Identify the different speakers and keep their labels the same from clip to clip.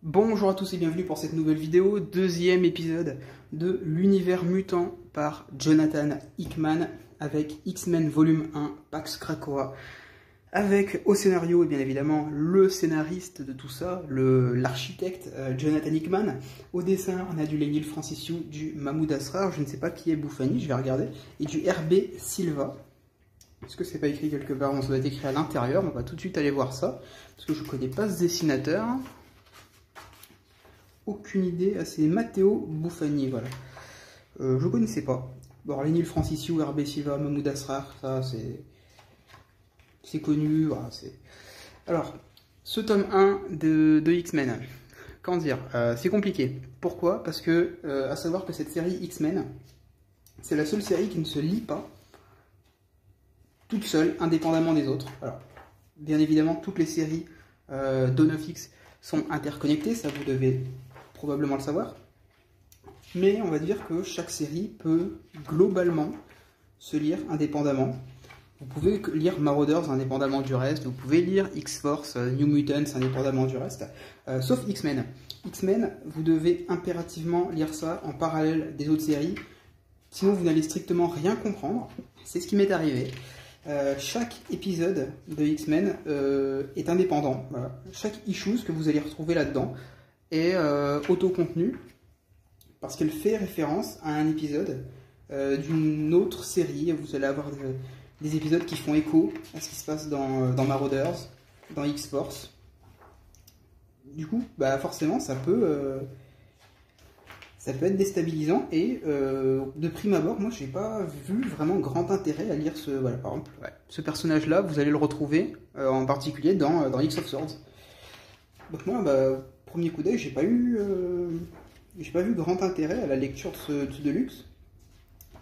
Speaker 1: Bonjour à tous et bienvenue pour cette nouvelle vidéo, deuxième épisode de l'univers mutant par Jonathan Hickman avec X-Men volume 1, Pax Krakoa, avec au scénario et bien évidemment le scénariste de tout ça, l'architecte Jonathan Hickman. Au dessin on a du Lenil Francissiou, du Mahmoud Asrar, je ne sais pas qui est Bouffani, je vais regarder, et du RB Silva. Est-ce que c'est pas écrit quelque part? On doit être écrit à l'intérieur, on va tout de suite aller voir ça, parce que je connais pas ce dessinateur. Aucune idée, c'est Matteo Bouffani, voilà. Je connaissais pas. Bon, Lenil Francissiou, RB Silva, Mahmoud Asrar, ça c'est connu, voilà, Alors, ce tome 1 de X-Men, comment dire, c'est compliqué. Pourquoi? Parce que, à savoir que cette série X-Men, c'est la seule série qui ne se lit pas toute seule, indépendamment des autres. Alors, bien évidemment, toutes les séries Dawn of X sont interconnectées, ça vous devez probablement le savoir. Mais on va dire que chaque série peut globalement se lire indépendamment. Vous pouvez lire Marauders indépendamment du reste, vous pouvez lire X-Force, New Mutants indépendamment du reste, sauf X-Men. X-Men, vous devez impérativement lire ça en parallèle des autres séries, sinon vous n'allez strictement rien comprendre. C'est ce qui m'est arrivé. Chaque épisode de X-Men est indépendant. Voilà. Chaque issue que vous allez retrouver là-dedans est autocontenu parce qu'elle fait référence à un épisode d'une autre série. Vous allez avoir des épisodes qui font écho à ce qui se passe dans Marauders, dans X-Force. Du coup, bah forcément, ça peut être déstabilisant et de prime abord, moi, j'ai pas vu vraiment grand intérêt à lire ce. Voilà, par exemple, ce personnage-là, vous allez le retrouver en particulier dans X of Swords. Donc moi, bah, premier coup d'œil, j'ai pas vu grand intérêt à la lecture de ce Deluxe.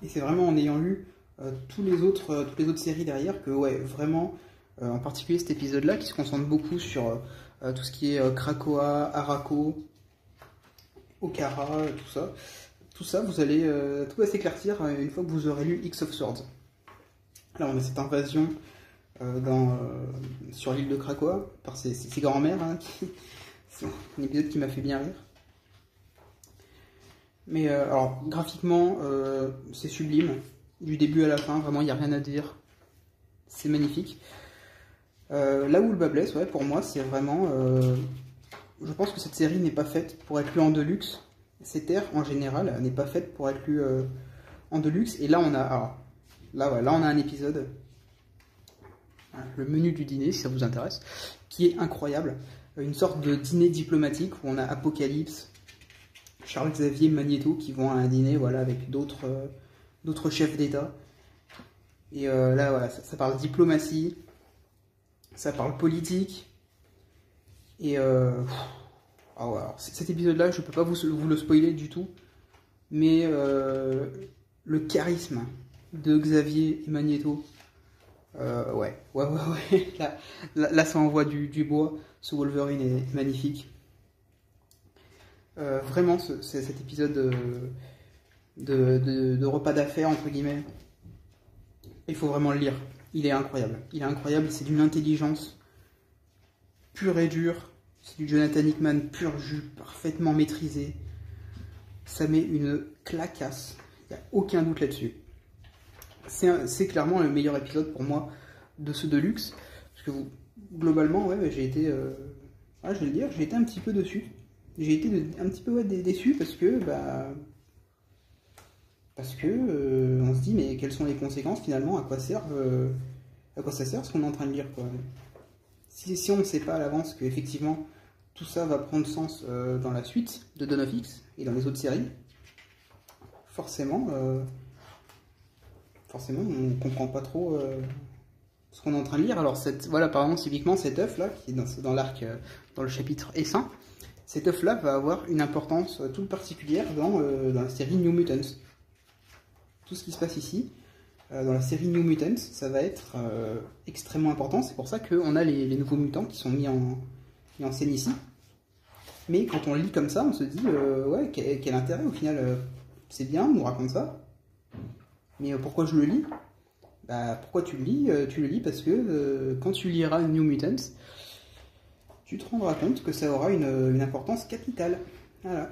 Speaker 1: Et c'est vraiment en ayant lu toutes les autres séries derrière que, ouais, vraiment, en particulier cet épisode-là, qui se concentre beaucoup sur tout ce qui est Krakoa, Arakko, Okara, tout ça, vous allez tout va s'éclaircir une fois que vous aurez lu X of Swords. Là, on a cette invasion sur l'île de Krakoa par ses grands-mères, hein, c'est un épisode qui m'a fait bien rire. Mais alors, graphiquement, c'est sublime. Du début à la fin, vraiment, il n'y a rien à dire. C'est magnifique. Là où le bas blesse, ouais, pour moi, c'est vraiment... je pense que cette série n'est pas faite pour être lue en Deluxe. Cette ère, en général, n'est pas faite pour être lue en Deluxe. Et là, on a... Alors, là, on a un épisode, le menu du dîner, si ça vous intéresse, qui est incroyable. Une sorte de dîner diplomatique où on a Apocalypse, Charles Xavier, Magneto qui vont à un dîner, voilà, avec d'autres chefs d'État. Et là, voilà, ça parle diplomatie, ça parle politique. Et ah ouais, alors, cet épisode-là, je peux pas vous le spoiler du tout, mais le charisme de Xavier et Magneto, ouais, là, ça envoie du bois. Ce Wolverine est magnifique. Vraiment, cet épisode de repas d'affaires, entre guillemets, il faut vraiment le lire. Il est incroyable. C'est d'une intelligence pure et dure. C'est du Jonathan Hickman pur jus, parfaitement maîtrisé. Ça met une clacasse. Il n'y a aucun doute là-dessus. C'est clairement le meilleur épisode pour moi de ce Deluxe. Parce que globalement, ouais, j'ai été... je vais le dire, j'ai été un petit peu dessus. J'ai été un petit peu déçu parce que on se dit mais quelles sont les conséquences finalement, à quoi ça sert ce qu'on est en train de lire, quoi. Si on ne sait pas à l'avance que effectivement tout ça va prendre sens dans la suite de Dawn of X et dans les autres séries, forcément on comprend pas trop ce qu'on est en train de lire. Alors voilà, par exemple, typiquement cet œuf là qui est dans l'arc, dans le chapitre Essaim. Cet œuf-là va avoir une importance toute particulière dans la série New Mutants. Tout ce qui se passe ici, dans la série New Mutants, ça va être extrêmement important. C'est pour ça qu'on a les nouveaux mutants qui sont mis en scène ici. Mais quand on le lit comme ça, on se dit, ouais, quel intérêt au final, c'est bien, on nous raconte ça. Mais pourquoi je le lis? Bah, pourquoi tu le lis? Tu le lis parce que quand tu liras New Mutants, tu te rendras compte que ça aura une importance capitale. Voilà.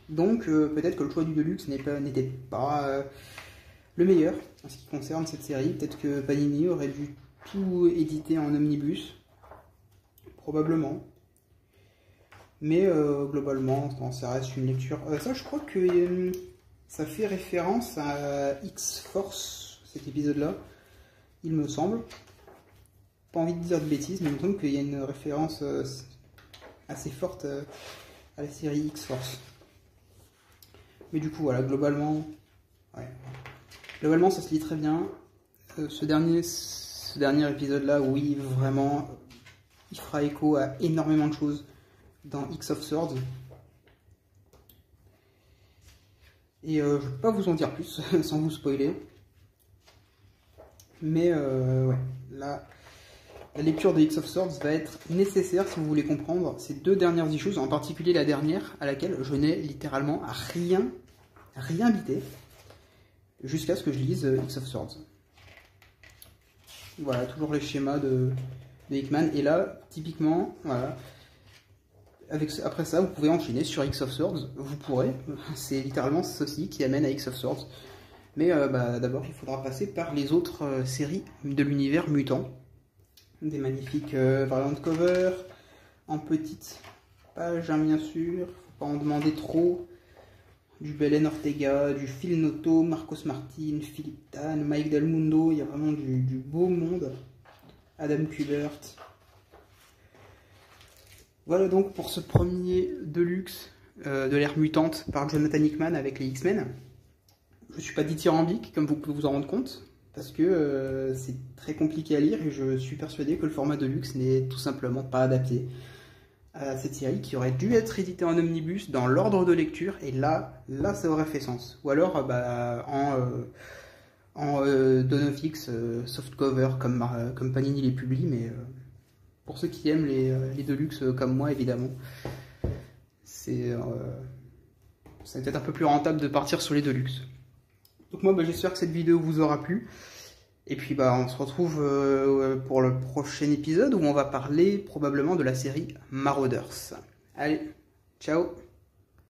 Speaker 1: Donc peut-être que le choix du Deluxe n'était pas le meilleur en ce qui concerne cette série. Peut-être que Panini aurait dû tout éditer en omnibus. Probablement. Mais globalement, ça reste une lecture. Ça, je crois que ça fait référence à X-Force, cet épisode-là, il me semble. Pas envie de dire de bêtises, mais il me semble qu'il y a une référence assez forte à la série X-Force. Mais du coup, voilà, globalement, ça se lit très bien. Ce dernier épisode-là, oui, vraiment, il fera écho à énormément de choses dans X of Swords. Et je ne vais pas vous en dire plus, sans vous spoiler. Mais ouais, la lecture de X of Swords va être nécessaire si vous voulez comprendre ces deux dernières issues, en particulier la dernière, à laquelle je n'ai littéralement rien bité, jusqu'à ce que je lise X of Swords. Voilà, toujours les schémas de Hickman. Et là, typiquement, voilà, après ça, vous pouvez enchaîner sur X of Swords. Vous pourrez, c'est littéralement ceci qui amène à X of Swords. Mais d'abord, il faudra passer par les autres séries de l'univers mutant. Des magnifiques variant cover, en petites pages, hein, bien sûr. Faut pas en demander trop. Du Belen Ortega, du Phil Noto, Marcos Martin, Philippe Tan, Mike Del Mundo. Il y a vraiment du beau monde. Adam Kubert. Voilà donc pour ce premier Deluxe de l'ère mutante par Jonathan Hickman avec les X-Men. Je ne suis pas dithyrambique, comme vous pouvez vous en rendre compte, parce que c'est très compliqué à lire et je suis persuadé que le format Deluxe n'est tout simplement pas adapté à cette série qui aurait dû être éditée en omnibus dans l'ordre de lecture, et là ça aurait fait sens. Ou alors en Donofix softcover comme Panini les publie, mais pour ceux qui aiment les Deluxe comme moi, évidemment, c'est peut-être un peu plus rentable de partir sur les Deluxe. Donc moi, j'espère que cette vidéo vous aura plu. Et puis on se retrouve pour le prochain épisode où on va parler probablement de la série Marauders. Allez, ciao!